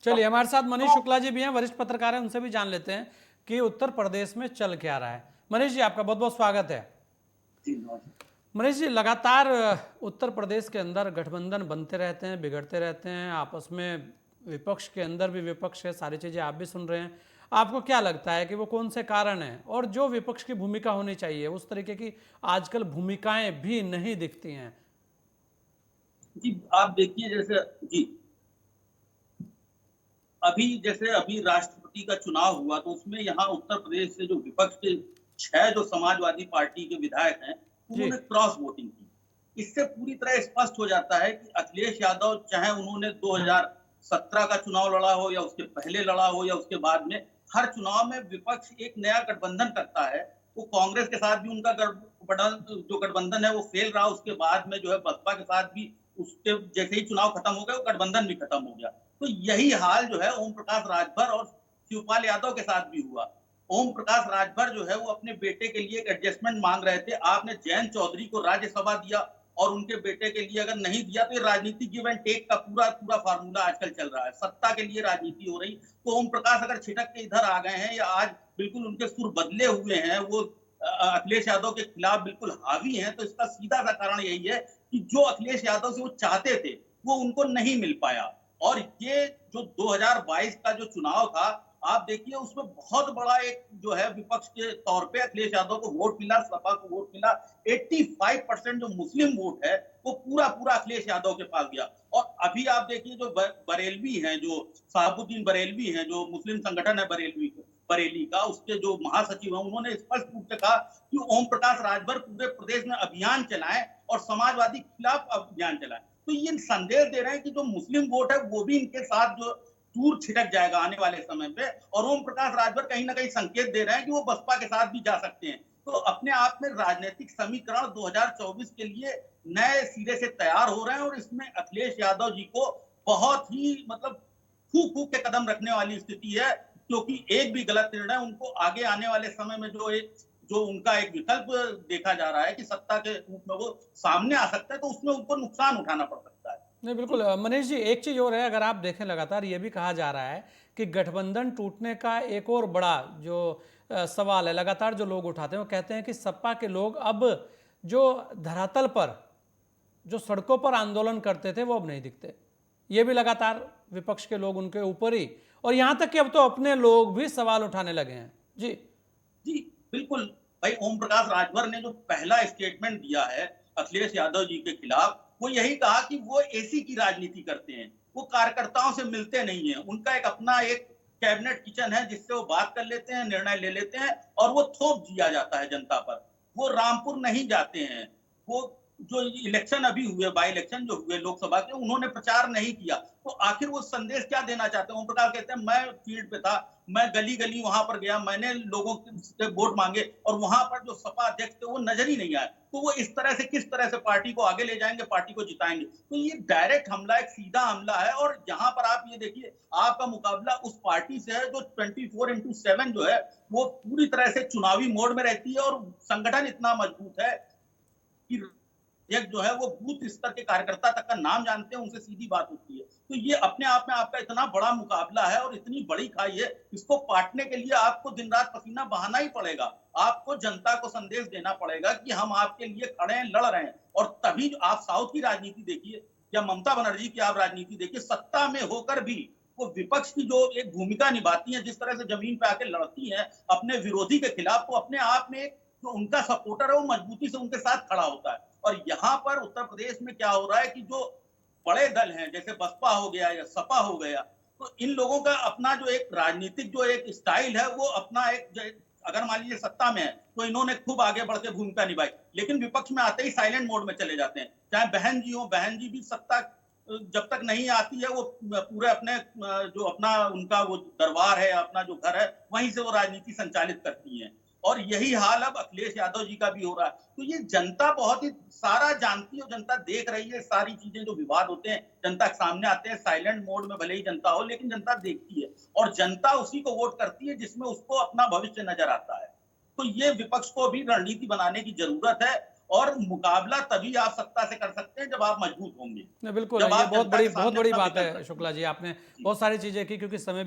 चलिए, हमारे साथ मनीष शुक्ला जी भी हैं, वरिष्ठ पत्रकार हैं, उनसे भी जान लेते हैं कि उत्तर प्रदेश में चल क्या रहा है। मनीष जी, आपका बहुत बहुत स्वागत है। मनीष जी, लगातार उत्तर प्रदेश के अंदर गठबंधन बनते रहते हैं, बिगड़ते रहते हैं, आपस में विपक्ष के अंदर भी विपक्ष है, सारी चीजें आप भी सुन रहे हैं। आपको क्या लगता है कि वो कौन से कारण हैं, और जो विपक्ष की भूमिका होनी चाहिए उस तरीके की आजकल भूमिकाएं भी नहीं दिखती हैं? जी, आप देखिए जैसे जी, अभी राष्ट्रपति का चुनाव हुआ तो उसमें यहाँ उत्तर प्रदेश से जो विपक्ष के 6 जो समाजवादी पार्टी के विधायक हैं, जी। उन्होंने क्रॉस वोटिंग की। इससे पूरी तरह स्पष्ट हो जाता है कि अखिलेश यादव चाहे उन्होंने 2017 का चुनाव लड़ा हो या उसके पहले लड़ा हो या उसके बाद में, हर चुनाव में विपक्ष एक नया गठबंधन करता है। वो कांग्रेस के साथ भी उनका जो गठबंधन है वो फेल रहा, उसके बाद में जो है बसपा के साथ भी उसके जैसे ही चुनाव खत्म हो गया वो गठबंधन भी खत्म हो गया। तो यही हाल जो है ओम प्रकाश राजभर और शिवपाल यादव के साथ भी हुआ। ओम प्रकाश राजभर जो है वो अपने बेटे के लिए एक एडजस्टमेंट मांग रहे थे। आपने जयंत चौधरी को राज्यसभा दिया और उनके बेटे के लिए अगर नहीं दिया तो ये राजनीतिक गिव एंड टेक का पूरा पूरा फार्मूला आजकल चल रहा है। सत्ता के लिए राजनीति हो रही। तो ओम प्रकाश अगर छिटक के इधर आ गए हैं या आज बिल्कुल उनके सुर बदले हुए हैं, वो अखिलेश यादव के खिलाफ बिल्कुल हावी हैं, तो इसका सीधा सा कारण यही है कि जो अखिलेश यादव से वो चाहते थे वो उनको नहीं मिल पाया। और ये जो 2022 का जो चुनाव था, आप देखिए उसमें बहुत बड़ा एक जो है विपक्ष के तौर पे अखिलेश यादव को वोट मिला, सपा को वोट मिला। 85% जो मुस्लिम वोट है वो पूरा पूरा अखिलेश यादव के पास गया। और अभी आप देखिए जो बरेलवी हैं, जो शहाबुद्दीन बरेलवी हैं, जो मुस्लिम संगठन है बरेली का, उसके जो महासचिव हैं, उन्होंने स्पष्ट रूप से कहा कि ओम प्रकाश राजभर पूरे प्रदेश में अभियान चलाएं और समाजवादी के खिलाफ अभियान चलाएं। तो ये संदेश दे रहे हैं कि जो मुस्लिम वोट है वो भी इनके साथ जो दूर छिटक जाएगा आने वाले समय पे। और ओम प्रकाश राजभर कहीं ना कहीं संकेत दे रहे हैं कि वो बसपा के साथ भी जा सकते हैं। तो अपने आप में राजनीतिक समीकरण 2024 के लिए नए सिरे से तैयार हो रहे हैं और इसमें अखिलेश यादव जी को बहुत ही मतलब फूक फूक के कदम रखने वाली स्थिति है, क्योंकि एक भी गलत निर्णय उनको आगे आने वाले समय में जो उनका एक विकल्प देखा जा रहा है कि सत्ता के रूप में वो सामने आ सकता है, तो उसमें उनको नुकसान उठाना पड़ सकता है। नहीं, बिल्कुल। मनीष जी, एक चीज और है, अगर आप देखें लगातार ये भी कहा जा रहा है कि गठबंधन टूटने का एक और बड़ा जो सवाल है लगातार जो लोग उठाते हैं, वो कहते हैं कि सपा के लोग अब जो धरातल पर जो सड़कों पर आंदोलन करते थे वो अब नहीं दिखते। ये भी लगातार विपक्ष के लोग उनके ऊपर ही, और यहां तक कि अब तो अपने लोग भी सवाल उठाने लगे हैं। जी जी, बिल्कुल। भाई ओम प्रकाश राजभर ने जो पहला स्टेटमेंट दिया है अखिलेश यादव जी के खिलाफ, वो यही कहा कि वो एसी की राजनीति करते हैं, वो कार्यकर्ताओं से मिलते नहीं हैं। उनका एक अपना एक कैबिनेट किचन है जिससे वो बात कर लेते हैं, निर्णय ले लेते हैं और वो थोप दिया जाता है जनता पर। वो रामपुर नहीं जाते हैं। वो जो इलेक्शन अभी हुए, बाई इलेक्शन जो हुए लोकसभा के, उन्होंने प्रचार नहीं किया। तो आखिर वो संदेश क्या देना चाहते हैं? ओम प्रकाश कहते हैं मैं फील्ड पे था, मैं गली गली वहां पर गया, मैंने लोगों से वोट मांगे और वहां पर जो सपा अध्यक्ष थे वो नजर ही नहीं आए। तो वो इस तरह से किस तरह से पार्टी को आगे ले जाएंगे, पार्टी को जिताएंगे? तो ये डायरेक्ट हमला, एक सीधा हमला है। और जहां पर आप ये देखिए, आपका मुकाबला उस पार्टी से है जो 24/7 जो है वो पूरी तरह से चुनावी मोड में रहती है और संगठन इतना मजबूत है कि एक जो है वो बूथ स्तर के कार्यकर्ता तक का नाम जानते हैं, उनसे सीधी बात होती है। तो ये अपने आप में आपका इतना बड़ा मुकाबला है और इतनी बड़ी खाई है, इसको पाटने के लिए आपको दिन रात पसीना बहाना ही पड़ेगा। आपको जनता को संदेश देना पड़ेगा कि हम आपके लिए खड़े हैं, लड़ रहे हैं। और तभी आप साउथ की राजनीति देखिए या ममता बनर्जी की आप राजनीति देखिए, सत्ता में होकर भी वो विपक्ष की जो एक भूमिका निभाती है, जिस तरह से जमीन पे आके लड़ती है अपने विरोधी के खिलाफ, तो अपने आप में जो उनका सपोर्टर है वो मजबूती से उनके साथ खड़ा होता है। और यहाँ पर उत्तर प्रदेश में क्या हो रहा है कि जो बड़े दल हैं जैसे बसपा हो गया या सपा हो गया, तो इन लोगों का अपना जो एक राजनीतिक जो एक स्टाइल है वो अपना एक, अगर मान लीजिए सत्ता में है तो इन्होंने खूब आगे बढ़ के भूमिका निभाई, लेकिन विपक्ष में आते ही साइलेंट मोड में चले जाते हैं। चाहे बहन जी हो, बहन जी भी सत्ता जब तक नहीं आती है वो पूरे अपने जो अपना उनका वो दरबार है, अपना जो घर है, वहीं से वो राजनीति संचालित करती हैं। और यही हाल अब अखिलेश यादव जी का भी हो रहा है। तो ये जनता बहुत ही सारा जानती है, जनता देख रही है। सारी चीजें जो विवाद होते हैं जनता के सामने आते हैं, साइलेंट मोड में भले ही जनता हो, लेकिन जनता देखती है और जनता उसी को वोट करती है जिसमें उसको अपना भविष्य नजर आता है। तो ये विपक्ष को भी रणनीति बनाने की जरूरत है और मुकाबला तभी आप सत्ता से कर सकते हैं जब आप मजबूत होंगे, नहीं, बिल्कुल जब ये आप जनता के बहुत सामने बड़ी अपना बात विकल्प है रखेंगे। शुक्ला जी, आपने जी। बहुत सारी चीजें की, क्योंकि समय भी